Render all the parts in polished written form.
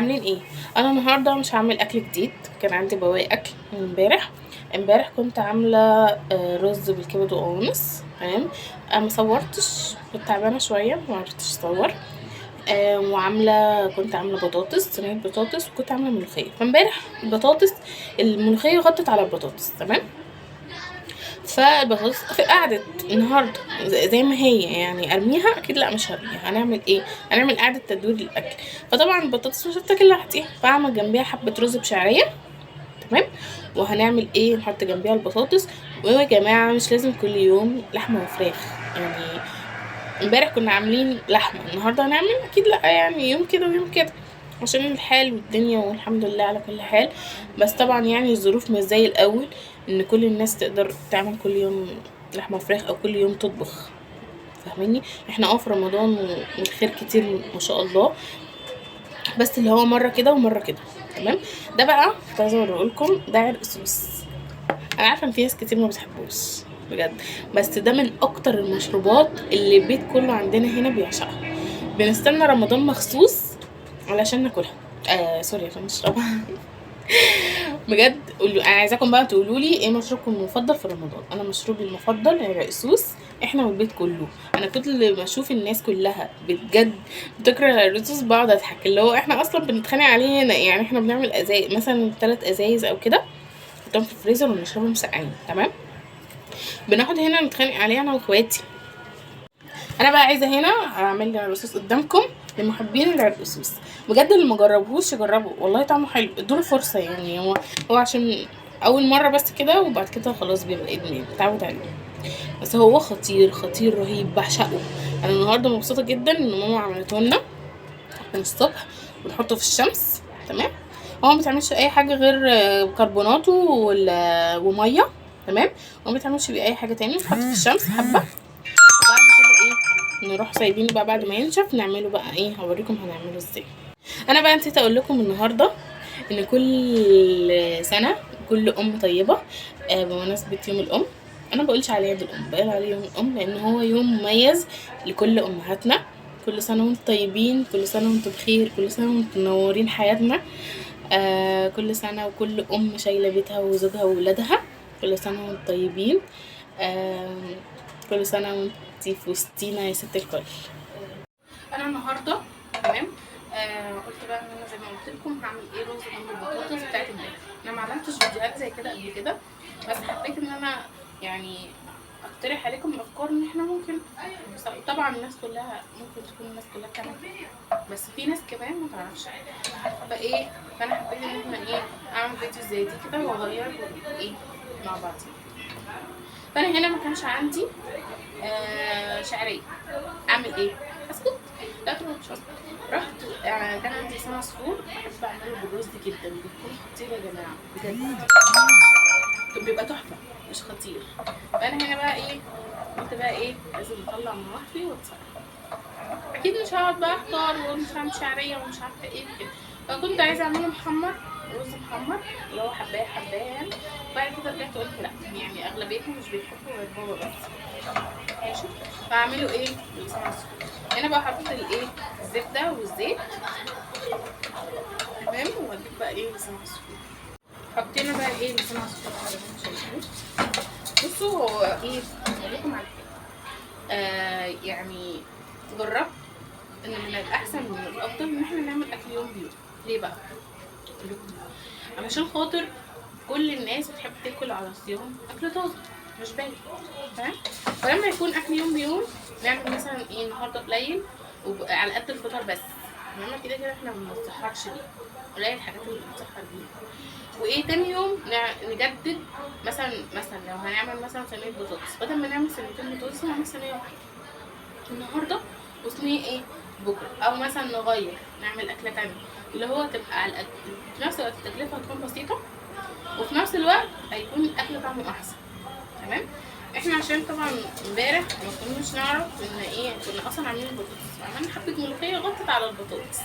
عاملين ايه؟ انا النهارده مش هعمل اكل جديد، كان عندي بواقي اكل من امبارح كنت عامله رز بالكبد وقوانص. تمام. ما صورتش، كنت تعبانه شويه ما عرفتش اصور. كنت عامله بطاطس، صينيه بطاطس، وكنت عامله ملوخيه. فامبارح الملوخيه غطت على البطاطس. تمام. فالبطاطس قعدت النهارده زي ما هي، يعني ارميها؟ اكيد لا، مش هرميها. هنعمل ايه؟ هنعمل قعده تدوير للاكل. فطبعا البطاطس مش هتاكل لوحديها، فاعمل جنبيها حبه رز بشعريه. تمام. وهنعمل ايه؟ نحط جنبيها البطاطس. ويا جماعه مش لازم كل يوم لحمه وفراخ يعني. امبارح كنا عاملين لحمه، النهارده هنعمل؟ اكيد لا، يعني يوم كده ويوم كده عشان الحال والدنيا، والحمد لله على كل حال. بس طبعا يعني الظروف مش زي الاول ان كل الناس تقدر تعمل كل يوم لحمه وفراخ او كل يوم تطبخ. فاهميني؟ احنا في رمضان والخير كتير ما شاء الله، بس اللي هو مره كده ومره كده. تمام. ده بقى كنت عايزه اوريهولكم، ده عرق سوس. انا عارفه ان في ناس كتير ما بتحبوش بجد، بس ده من اكتر المشروبات اللي البيت كله عندنا هنا بيعشقها. بنستنى رمضان مخصوص علشان ناكلها. سوري عشان نشربها. بجد انا عايزاكم بقى تقولوا لي ايه مشروبكم المفضل في رمضان. انا مشروبي المفضل عرق سوس. احنا والبيت كله. انا كنت اللي بشوف الناس كلها بجد بتكره العرق سوس بقعد اضحك، اللي هو احنا اصلا بنتخانق عليه هنا. يعني احنا بنعمل ازايز مثلا 3 ازايز او كده، نحطهم في الفريزر ونشربهم ساقعين. تمام. بناخد هنا نتخانق عليه انا واخواتي. انا بقى عايزه هنا اعمل العرقسوس قدامكم لمحبين العرقسوس. بجد اللي ما جربوش يجربوا، والله طعمه حلو، ادوله فرصه. يعني هو عشان اول مره بس كده، وبعد كده خلاص بيبقى ادمان، بتعود عليه. بس هو خطير خطير رهيب، بعشقه. انا النهارده مبسوطه جدا ان ماما عملته لنا من الصبح، ونحطه في الشمس. تمام. هو ما بتعملش اي حاجه غير كربوناته وميه. تمام. وما بتعملش بيه اي حاجه تاني، نحطه في الشمس حبه، وبعد كده نروح سايبينه بقى بعد ما ينشف نعمله بقى ايه. هوريكم هنعمله ازاي. انا بقى نسيت اقول لكم النهارده ان كل سنه كل ام طيبه بمناسبه يوم الام. انا بقولش عليه عيد الام، بقول عليه يوم الام لان هو يوم مميز لكل امهاتنا. كل سنه وانتم طيبين، كل سنه وانتم بخير، كل سنه وانتم منورين حياتنا. كل سنه وكل ام شايله بيتها وزوجها وولادها. كل سنه وانتم طيبين. كل سنه وانتي في وسطينا يا ست الكل. انا النهارده تمام. قلت بقى ان انا زي ما قلت لكم هعمل ايه، رز جنب البطاطس بتاعت امبارح. انا ما عملتش فيديوهات زي كده قبل كده، بس حبيت ان انا يعني اقترح عليكم افكار ان احنا ممكن. طبعا الناس كلها ممكن تكون الناس كلها بتعمل كده، بس في ناس كمان ما تعرفش. فانا حبيت ان احنا اعمل فيديو زي دي كده واغير مع بعض. فانا هنا ما كانش عندي شعريه. اعمل ايه؟ اسكت. لا طبعا مش هسكت. رحت كان عندي لسان عصفور، بحب اعمله بالرز جدا، بيكون خطير يا جماعه بجد. بيبقى تحفه مش خطير. فانا هنا بقى قلت بقى لازم اطلع مواهبي واتصرف. اكيد مش هقعد بقى اختار ومش هعمل شعريه ومش عارفه ايه كده. فكنت عايزه اعمله محمر، رز محمر اللي هو حبايه حبايه يعني. بعد كده رجعت قلت لا، يعني اغلبيتهم مش بيحبوا غير بابا بس. ماشي. فاعمله بلسان عصفور. هنا بقى حطيت الزبده والزيت. تمام. وهجيب بقى لسان عصفور. حطينا بقى لسان عصفور زي ما انتم شايفين. بصوا هو هقولكم على حاجه. يعني جربت ان من الاحسن ومن الافضل ان احنا نعمل اكل يوم بيوم. ليه بقى؟ علشان خاطر كل الناس بتحب تاكل على الصيام اكل طازه مش باين. تمام. فلما يكون اكل يوم بيوم نعمل مثلا النهارده قليل وعلى قد الفطار بس. انما كده كده احنا ما بنتسحرش بيه، قليل الحاجات اللي بنتسحر بيها. تاني يوم نجدد. مثلا لو هنعمل مثلا صينيه بطاطس، بدل ما نعمل صينيتين بطاطس نعمل صينيه واحده النهارده وصينيه بكره. او مثلا نغير نعمل اكله تانية اللي هو تبقى على قد. في نفس الوقت التكلفه هتكون بسيطه، وفي نفس الوقت هيكون الاكل طعمه احسن. تمام. احنا عشان طبعا امبارح ما كناش نعرف ان كنا اصلا عاملين البطاطس، عملنا حبه ملوخيه غطت على البطاطس.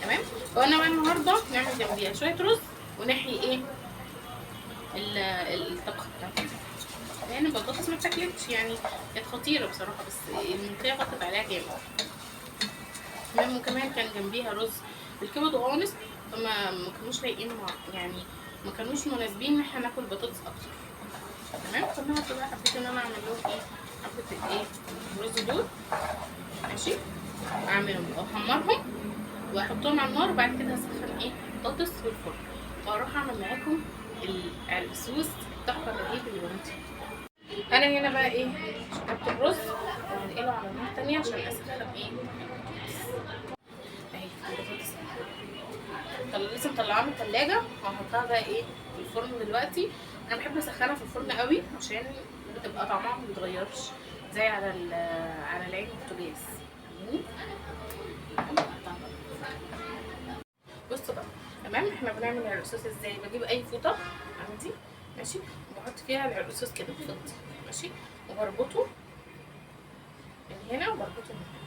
تمام. فقلنا بقى النهارده نعمل جنبيها شويه رز ونحيي الطبخه بتاعتنا. لان البطاطس ما اتاكلتش يعني، كانت خطيره بصراحه، بس الملوخيه غطت عليها جامد. تمام. وكمان كان جنبيها رز بالكبد وقوانص، فما ما كانوش لايقين يعني ما كانوش مناسبين ان احنا ناكل بطاطس اكتر. تمام. فالنهارده بقى حبيت ان انا اعمل لهم ايه، حبه الايه الرز دول. ماشي. اعملهم واحمرهم واحطهم على النار، وبعد كده هسخن ايه البطاطس في الفرن، واروح اعمل معاكم الصوص التحفه الرهيب اللي بموت فيه. انا هنا بقى ايه شطبت الرز وهنقله على نار تانية عشان اسخن ايه اهي البطاطس. لسه مطلعاها من التلاجة وهحطها بقى ايه في الفرن دلوقتي. انا بحب اسخنها في الفرن قوي عشان بتبقى طعمها ما بيتغيرش زي على العين البوتاجاز. بصوا بقى. تمام. احنا بنعمل العرقسوس ازاي؟ بجيب اي فوطه عندي ماشي، وبحط فيها العرقسوس كده بفضي ماشي، وبربطه من هنا وبربطه من هنا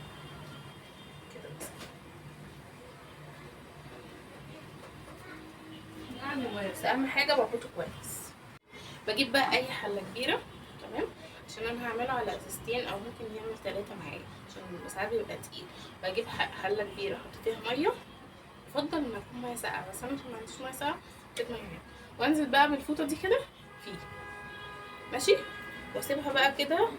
كده بس اهم حاجه بربطه كويس. بجيب بقى اي حله كبيره. تمام. عشان انا هعمله على اساستين او ممكن يعمل 3 معايا عشان ساعات بيبقى تقيل. بجيب حله كبيره احط فيها ميه، يفضل ان يكون ميه ساقعه، بس انا ما عنديش ميه ساقعه حطيت ميه هنا، وانزل بقى بالفوطه دي كده فيه ماشي، واسيبها بقى كده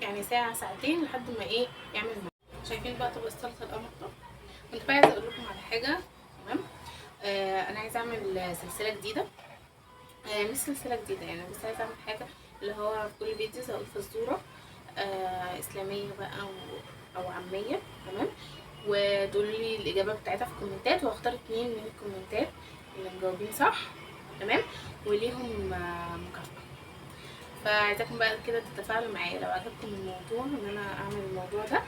يعني ساعه ساعتين لحد ما ايه يعمل ميه. شايفين بقى طبق السلطه القمر ده؟ كنت بقى عايزه اقول لكم على حاجه. تمام. انا عايزه اعمل سلسله جديده. مش سلسله جديده يعني، بس عايزه اعمل حاجه اللي هو في كل فيديوز اقول فزوره اسلاميه بقى او عاميه. تمام. ودولوا لي الاجابه بتاعتها في الكومنتات، وهختار 2 من الكومنتات اللي مجاوبين صح. تمام. وليهم مكافاه. فعايزاكم بقى كده تتفاعلوا معايا لو عجبكم الموضوع ان انا اعمل الموضوع ده.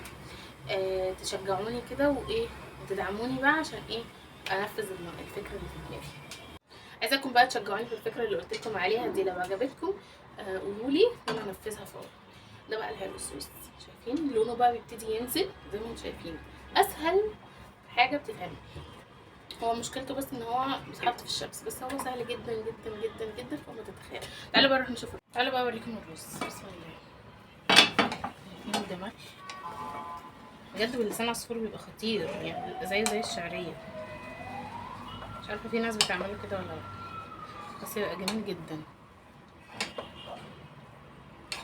تشجعوني كده وايه وتدعموني بقى عشان ايه انفذ الفكره اللي في دماغي. عايزاكم بقى تشجعوني في الفكره اللي قلت لكم عليها دي، لو عجبتكم قولوا لي وانا انفذها فورا. ده بقى العرقسوس. شايفين لونه بقى بيبتدي ينزل زي ما انتم شايفين، اسهل حاجه بتتعمل. هو مشكلته بس ان هو بيتحط في الشمس، بس هو سهل جدا جدا جدا جدا فوق ما تتخيل. تعالوا بقى نروح نشوف. تعالوا بقى اوريكم الرز. بسم الله. شايفين الجمال بجد؟ باللسان عصفور بيبقى خطير يعني، بيبقى زي الشعريه. مش عارفه في ناس بتعمله كده ولا لا، بس بيبقى جميل جدا.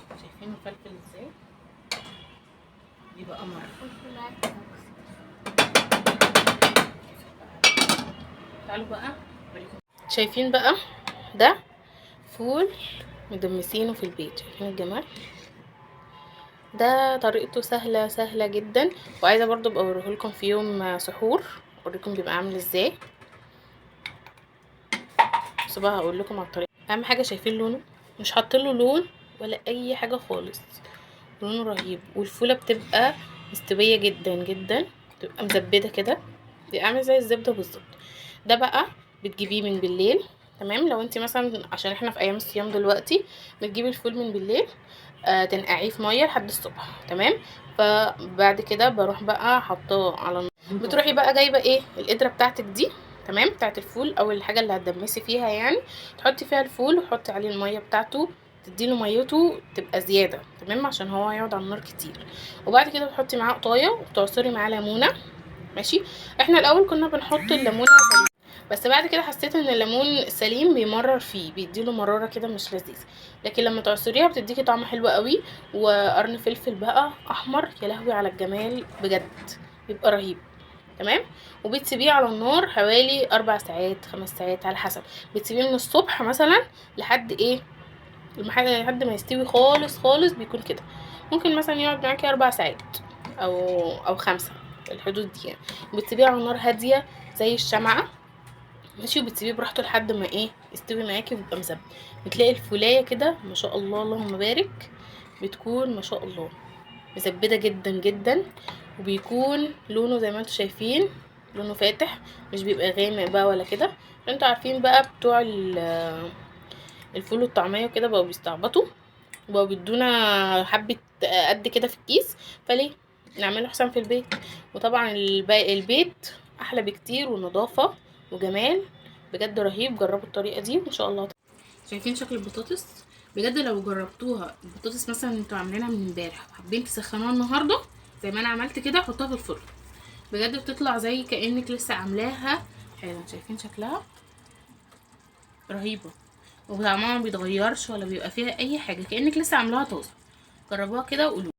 شايفين الفلفل ازاي بيبقى قمر. تعالوا بقى اوريكم. شايفين بقى ده فول مدمسينه في البيت. شايفين الجمال ده؟ طريقته سهله جدا، وعايزه برضو ابقى اوريه لكم في يوم سحور اوريكم بيبقى عامل ازاي. بس بقى هقول لكم على الطريقه. اهم حاجه شايفين لونه؟ مش حاطين له لون ولا اي حاجه خالص، لونه رهيب. والفوله بتبقى مستويه جدا جدا، بتبقى مزبده كده، بيبقى عامل زي الزبده بالظبط. ده بقى بتجيبيه من بالليل. تمام. لو انت مثلا عشان احنا في ايام الصيام دلوقتي، بتجيبي الفول من بالليل تنقعيه في ميه لحد الصبح. تمام. فبعد كده بروح بقى حطاه على النار. بتروحي بقى جايبه ايه القدره بتاعتك دي، تمام، بتاعت الفول او الحاجه اللي هتدمسي فيها يعني، تحطي فيها الفول وتحطي عليه الميه بتاعته، تديله ميته تبقى زياده. تمام. عشان هو هيقعد على النار كتير. وبعد كده بتحطي معاه قطايه وبتعصري معاه ليمونه. ماشي. احنا الاول كنا بنحط الليمونه سليم، بس بعد كده حسيت ان الليمون السليم بيمرر فيه، بيديله مراره كده مش لذيذ. لكن لما تعصريها بتديكي طعم حلو قوي. وقرن فلفل بقى احمر، يا لهوي على الجمال بجد، بيبقى رهيب. تمام. وبتسيبيه على النار حوالي 4 ساعات 5 ساعات على حسب. بتسيبيه من الصبح مثلا لحد ايه لحد ما يستوي خالص خالص، بيكون كده. ممكن مثلا يقعد معاكي 4 ساعات او 5، الحدود دي يعني. بتسيبيه على نار هاديه زي الشمعه ماشي، وبتسيبيه براحته لحد ما ايه يستوي معاكي ويبقى مزبط. بتلاقي الفولايه كده ما شاء الله اللهم بارك، بتكون ما شاء الله مزبده جدا جدا. وبيكون لونه زي ما انتم شايفين، لونه فاتح، مش بيبقى غامق بقى ولا كده. انتوا عارفين بقى بتوع الفول والطعميه وكده بقوا بيستعبطوا، بقوا بيدونا حبه قد كده في الكيس. فليه نعمله احسن في البيت؟ وطبعا البيت احلى بكتير، ونظافه وجمال بجد رهيب. جربوا الطريقه دي وان شاء الله. شايفين شكل البطاطس؟ بجد لو جربتوها البطاطس مثلا انتوا عاملينها من امبارح وحابين تسخنوها النهارده زي ما انا عملت كده، حطوها في الفرن بجد بتطلع زي كأنك لسه عاملاها حالا. شايفين شكلها رهيبة، وطعمها ما بيتغيرش ولا بيبقى فيها اي حاجة، كأنك لسه عاملاها طازة. جربوها كده وقولوا.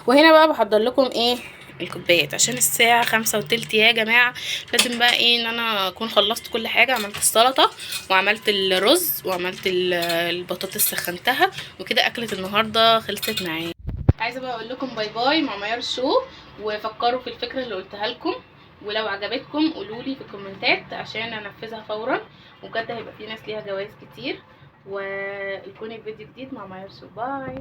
وهنا بقى بحضر لكم ايه الكوبايات عشان الساعة 5:15 يا جماعة. لازم بقى ايه ان انا اكون خلصت كل حاجة. عملت السلطة وعملت الرز وعملت البطاطس سخنتها وكده. اكلة النهاردة خلصت معايا. عايزة بقى اقول لكم باي باي مع ميار شو، وفكروا في الفكرة اللي قلتها لكم، ولو عجبتكم قولولي في الكومنتات عشان انفذها فورا، وبجد هيبقى في ناس ليها جوائز كتير. ويكون الفيديو جديد مع ميار شو. باي.